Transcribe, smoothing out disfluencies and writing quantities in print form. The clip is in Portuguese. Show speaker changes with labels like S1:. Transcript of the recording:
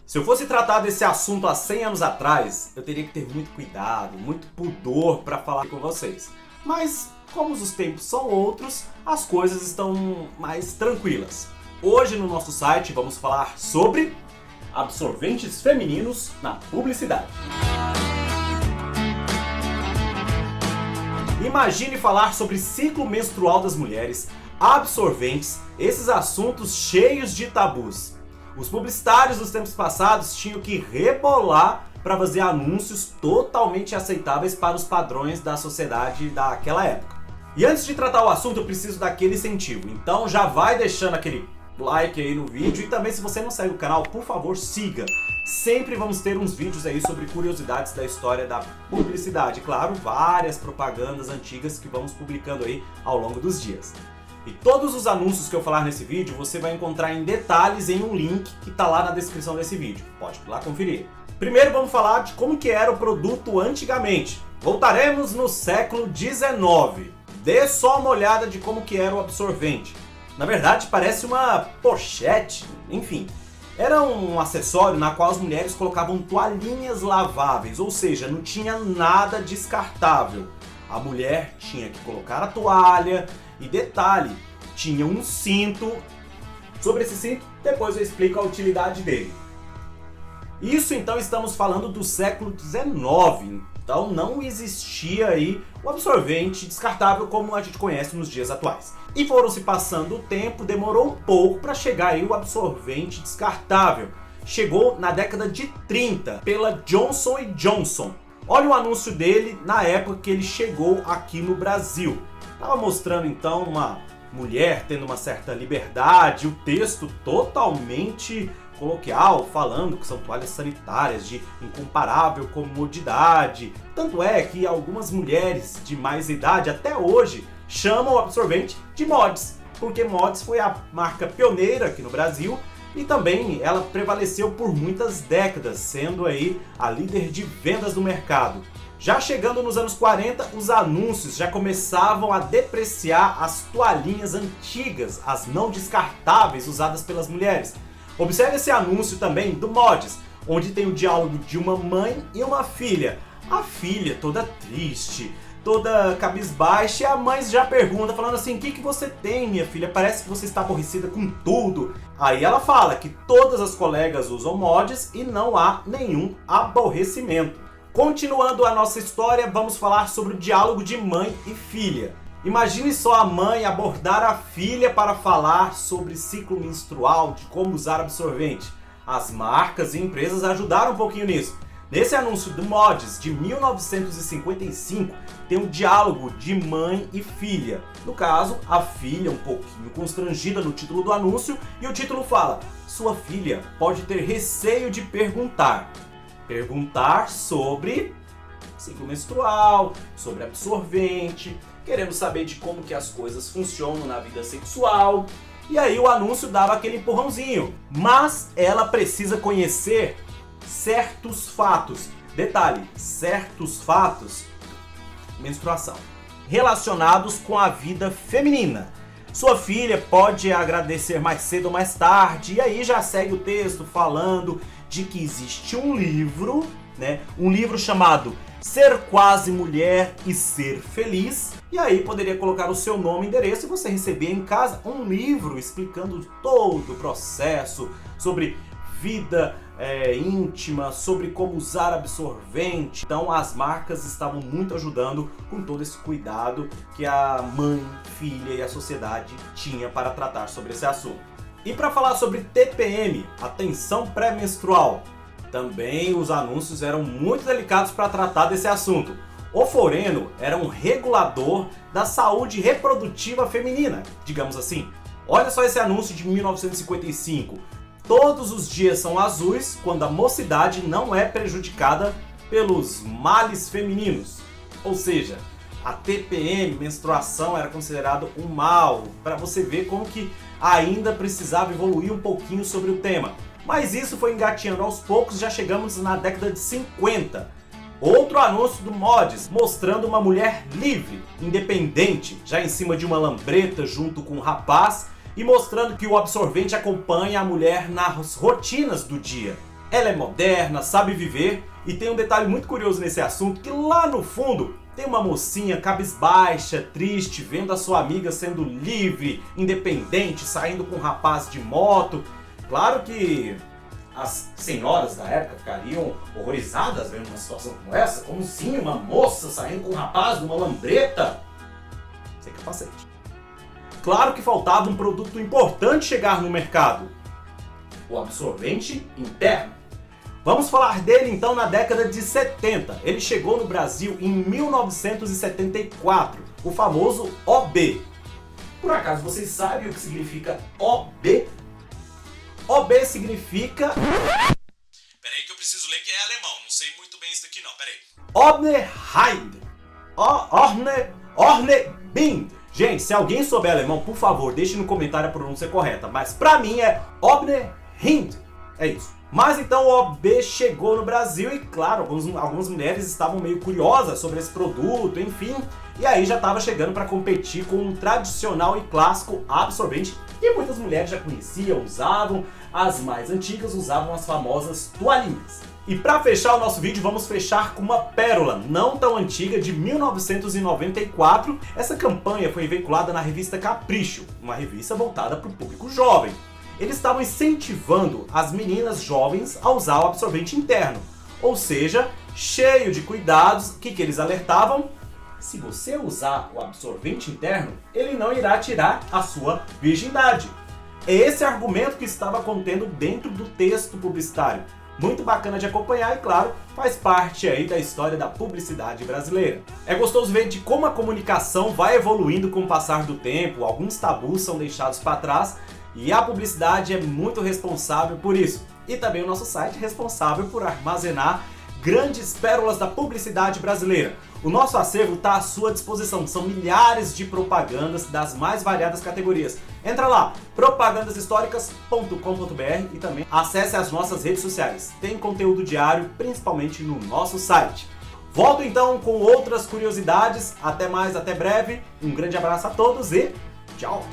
S1: Se eu fosse tratar desse assunto há 100 anos atrás, eu teria que ter muito cuidado, muito pudor para falar com vocês. Mas, como os tempos são outros, as coisas estão mais tranquilas. Hoje no nosso site vamos falar sobre absorventes femininos na publicidade. Imagine falar sobre ciclo menstrual das mulheres, absorventes, esses assuntos cheios de tabus. Os publicitários dos tempos passados tinham que rebolar para fazer anúncios totalmente aceitáveis para os padrões da sociedade daquela época. E antes de tratar o assunto, eu preciso daquele incentivo. Então já vai deixando aquele like aí no vídeo e também, se você não segue o canal, por favor, siga. Sempre vamos ter uns vídeos aí sobre curiosidades da história da publicidade. Claro, várias propagandas antigas que vamos publicando aí ao longo dos dias. E todos os anúncios que eu falar nesse vídeo você vai encontrar em detalhes em um link que está lá na descrição desse vídeo. Pode ir lá conferir. Primeiro vamos falar de como que era o produto antigamente. Voltaremos no século XIX. Dê só uma olhada de como que era o absorvente. Na verdade parece uma pochete, enfim. Era um acessório na qual as mulheres colocavam toalhinhas laváveis, ou seja, não tinha nada descartável. A mulher tinha que colocar a toalha e, detalhe, tinha um cinto. Sobre esse cinto, depois eu explico a utilidade dele. Isso então estamos falando do século XIX, então não existia aí o absorvente descartável como a gente conhece nos dias atuais. E foram se passando o tempo, demorou um pouco para chegar aí o absorvente descartável. Chegou na década de 30 pela Johnson & Johnson. Olha o anúncio dele na época que ele chegou aqui no Brasil. Estava mostrando então uma mulher tendo uma certa liberdade, o texto totalmente coloquial, falando que são toalhas sanitárias de incomparável comodidade. Tanto é que algumas mulheres de mais idade até hoje chamam o absorvente de Modis, porque Modis foi a marca pioneira aqui no Brasil e também ela prevaleceu por muitas décadas, sendo aí a líder de vendas do mercado. Já chegando nos anos 40, os anúncios já começavam a depreciar as toalhinhas antigas, as não descartáveis usadas pelas mulheres. Observe esse anúncio também do Modis, onde tem o diálogo de uma mãe e uma filha. A filha toda triste, toda cabisbaixa, e a mãe já pergunta, falando assim: o que você tem, minha filha? Parece que você está aborrecida com tudo. Aí ela fala que todas as colegas usam Modis e não há nenhum aborrecimento. Continuando a nossa história, vamos falar sobre o diálogo de mãe e filha. Imagine só a mãe abordar a filha para falar sobre ciclo menstrual, de como usar absorvente. As marcas e empresas ajudaram um pouquinho nisso. Nesse anúncio do Modis de 1955, tem um diálogo de mãe e filha. No caso, a filha um pouquinho constrangida no título do anúncio, e o título fala: sua filha pode ter receio de perguntar. Perguntar sobre ciclo menstrual, sobre absorvente, querendo saber de como que as coisas funcionam na vida sexual. E aí o anúncio dava aquele empurrãozinho. Mas ela precisa conhecer certos fatos. Detalhe, certos fatos, menstruação, relacionados com a vida feminina. Sua filha pode agradecer mais cedo ou mais tarde. E aí já segue o texto falando de que existe um livro, né? Um livro chamado Ser Quase Mulher e Ser Feliz. E aí poderia colocar o seu nome e endereço e você receber em casa um livro explicando todo o processo sobre vida íntima, sobre como usar absorvente. Então as marcas estavam muito ajudando com todo esse cuidado que a mãe, filha e a sociedade tinha para tratar sobre esse assunto. E para falar sobre TPM, atenção pré-menstrual, também os anúncios eram muito delicados para tratar desse assunto. O Foreno era um regulador da saúde reprodutiva feminina, digamos assim. Olha só esse anúncio de 1955. Todos os dias são azuis quando a mocidade não é prejudicada pelos males femininos. Ou seja, a TPM, menstruação, era considerado um mal, para você ver como que ainda precisava evoluir um pouquinho sobre o tema. Mas isso foi engateando aos poucos, já chegamos na década de 50. Outro anúncio do Modis, mostrando uma mulher livre, independente, já em cima de uma lambreta junto com um rapaz, e mostrando que o absorvente acompanha a mulher nas rotinas do dia. Ela é moderna, sabe viver e tem um detalhe muito curioso nesse assunto, que lá no fundo tem uma mocinha cabisbaixa, triste, vendo a sua amiga sendo livre, independente, saindo com um rapaz de moto. Claro que as senhoras da época ficariam horrorizadas vendo uma situação como essa, como sim, uma moça saindo com um rapaz numa lambreta. Sem capacete. Claro que faltava um produto importante chegar no mercado: o absorvente interno. Vamos falar dele então na década de 70. Ele chegou no Brasil em 1974, o famoso OB. Por acaso vocês sabem o que significa OB? OB significa...
S2: Peraí que eu preciso ler que é alemão, não sei muito bem isso daqui não, peraí.
S1: Ordnebind. Gente, se alguém souber alemão, por favor, deixe no comentário a pronúncia correta. Mas pra mim é Ordnehind. É isso. Mas então o OB chegou no Brasil e, claro, algumas mulheres estavam meio curiosas sobre esse produto, enfim. E aí já estava chegando para competir com um tradicional e clássico absorvente que muitas mulheres já conheciam, usavam. As mais antigas usavam as famosas toalhinhas. E para fechar o nosso vídeo, vamos fechar com uma pérola não tão antiga, de 1994. Essa campanha foi veiculada na revista Capricho, uma revista voltada para o público jovem. Eles estavam incentivando as meninas jovens a usar o absorvente interno. Ou seja, cheio de cuidados. O que eles alertavam? Se você usar o absorvente interno, ele não irá tirar a sua virgindade. É esse argumento que estava contendo dentro do texto publicitário. Muito bacana de acompanhar e, claro, faz parte aí da história da publicidade brasileira. É gostoso ver de como a comunicação vai evoluindo com o passar do tempo, alguns tabus são deixados para trás e a publicidade é muito responsável por isso. E também o nosso site é responsável por armazenar grandes pérolas da publicidade brasileira. O nosso acervo está à sua disposição, são milhares de propagandas das mais variadas categorias. Entra lá, propagandashistóricas.com.br e também acesse as nossas redes sociais. Tem conteúdo diário, principalmente no nosso site. Volto então com outras curiosidades. Até mais, até breve. Um grande abraço a todos e tchau!